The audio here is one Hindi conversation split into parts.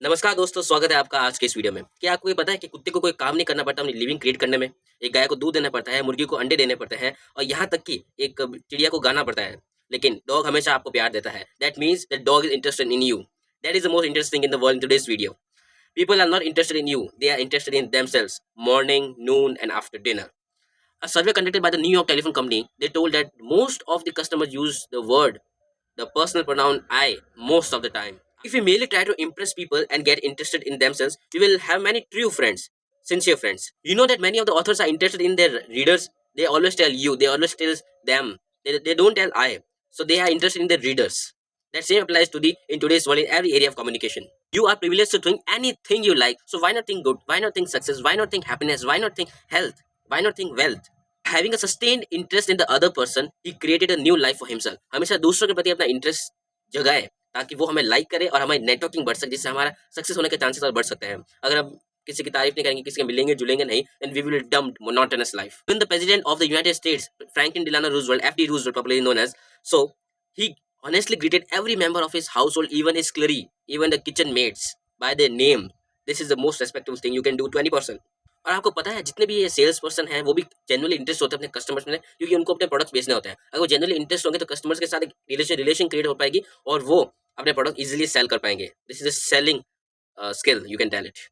नमस्कार दोस्तों, स्वागत है आपका आज के इस वीडियो में। क्या आपको ये पता है कि कुत्ते को कोई काम नहीं करना पड़ता अपनी लिविंग क्रिएट करने में? एक गाय को दूध देना पड़ता है, मुर्गी को अंडे देने पड़ते हैं और यहाँ तक कि एक चिड़िया को गाना पड़ता है। लेकिन डॉग हमेशा आपको प्यार देता है। That means that dog is interested in you. That is the most interesting in the world in today's video. People are not interested in you, they are interested in themselves, morning, noon, and after dinner. A survey conducted by the New York Telephone Company, they told that most of the customers use the personal pronoun I most of the time. If we merely try to impress people and get interested in themselves, we will have many true friends, sincere friends. You know that many of the authors are interested in their readers. They always tell you, they always tell them. They don't tell I. So they are interested in their readers. That same applies to the in today's world in every area of communication. You are privileged to think anything you like. So why not think good? Why not think success? Why not think happiness? Why not think health? Why not think wealth? Having a sustained interest in the other person, he created a new life for himself. हमेशा दूसरों के प्रति अपना इंटरेस्ट जगाए ताकि वो हमें लाइक करे और हमारी नेटवर्किंग बढ़ सके, जिससे हमारा सक्सेस होने के चांसेस और बढ़ सकते हैं। अगर हम किसी की तारीफ नहीं करेंगे, किसी के मिलेंगे जुलेंगे नहीं, then we will dump monotonous life. When the president of the United States, Franklin Delano Roosevelt, FD Roosevelt, popularly known as, so he honestly greeted every member of his household, even his clergy, even the kitchen maids, by their name. This is the most respectful thing you can do to any person. और आपको पता है जितने भी ये सेल्स पर्सन हैं वो भी जेन्युइनली इंटरेस्ट होते हैं अपने कस्टमर्स में, क्योंकि उनको अपने प्रोडक्ट्स बेचने होते हैं। अगर वो जेन्युइनली इंटरेस्ट होंगे तो कस्टमर्स के साथ एक रिलेशन क्रिएट हो पाएगी और वो अपने प्रोडक्ट इजीली सेल कर पाएंगे। This is a selling skill, you can tell it.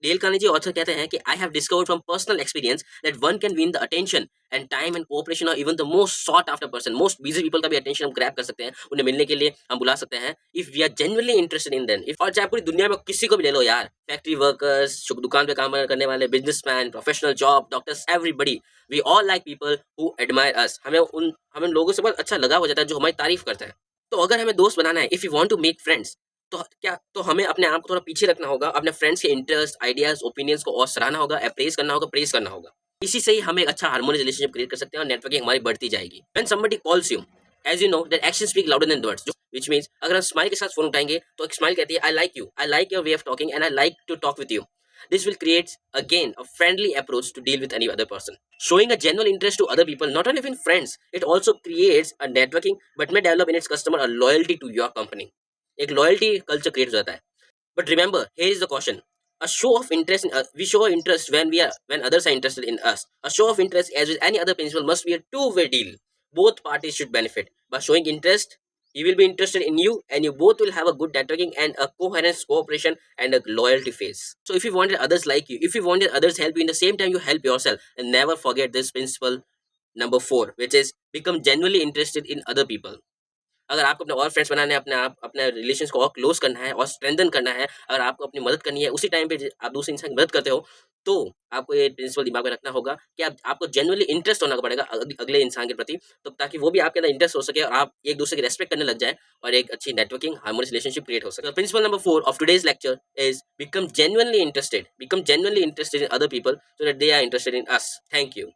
Dale Carnegie author कहते हैं कि I have discovered from personal experience that one can win the attention and time and cooperation और even the most sought after person, most busy people का भी अटेंशन हम ग्रैब कर सकते हैं, उन्हें मिलने के लिए हम बुला सकते हैं if we are genuinely interested in them. If और चाहे पूरी दुनिया में किसी को भी ले लो यार, फैक्ट्री वर्कर्स, दुकान पे काम करने वाले, businessman, professional job, doctors, everybody, we all like people who admire us. हमें लोगों से बहुत अच्छा लगाव हो जाता है जो हमारी तारीफ करते हैं। तो अगर हमें दोस्त बनाना है, if you want to make friends, तो हमें अपने आप को थोड़ा पीछे रखना होगा, अपने फ्रेंड्स के इंटरेस्ट, आइडियाज, ओपिनियंस को और सराहना होगा, अप्रेज करना होगा, प्रेज करना होगा। इसी से ही हम एक अच्छा हार्मोनियस रिलेशनशिप क्रिएट कर सकते हैं और नेटवर्किंग हमारी बढ़ती जाएगी। When somebody calls you, as you know that action speak louder than words, which means अगर हम स्माइल के साथ फोन उठाएंगे तो एक स्माइल कहती है I like you, I like your way of talking and I like to talk with you. This will create again a friendly approach to deal with any other person. Showing a genuine interest to other people, not only in friends, it also creates a networking, but may develop in its customer a loyalty to your company. एक लॉयल्टी कल्चर क्रिएट हो जाता है। But remember, here is the question, a show of interest in we show interest when others are interested in us. A show of interest, as with any other principle, must be a two-way deal. Both parties should benefit. By showing interest, he will be interested in you and you both will have a good networking and a coherence, cooperation and a loyalty phase. So if you wanted others like you, if you wanted others help you, in the same time you help yourself, and never forget this principle number 4, which is become genuinely interested in other people. अगर आपको अपने और फ्रेंड्स बनाने हैं, अपने रिलेशंस को और क्लोज करना है और स्ट्रेंथन करना है, अगर आपको अपनी मदद करनी है उसी टाइम पे आप दूसरे इंसान की मदद करते हो, तो आपको ये प्रिंसिपल दिमाग में रखना होगा कि आपको जेन्युइनली इंटरेस्ट होना पड़ेगा अगले इंसान के प्रति, तो ताकि वो भी आपके अंदर इंटरेस्ट हो सके और आप एक दूसरे की रेस्पेक्ट करने लग जाए और एक अच्छी नेटवर्किंग हार्मोनियस रिलेशनशिप क्रिएट हो सके। Principle number 4 of today's lecture is become genuinely interested in other people so that they are interested in us. Thank you.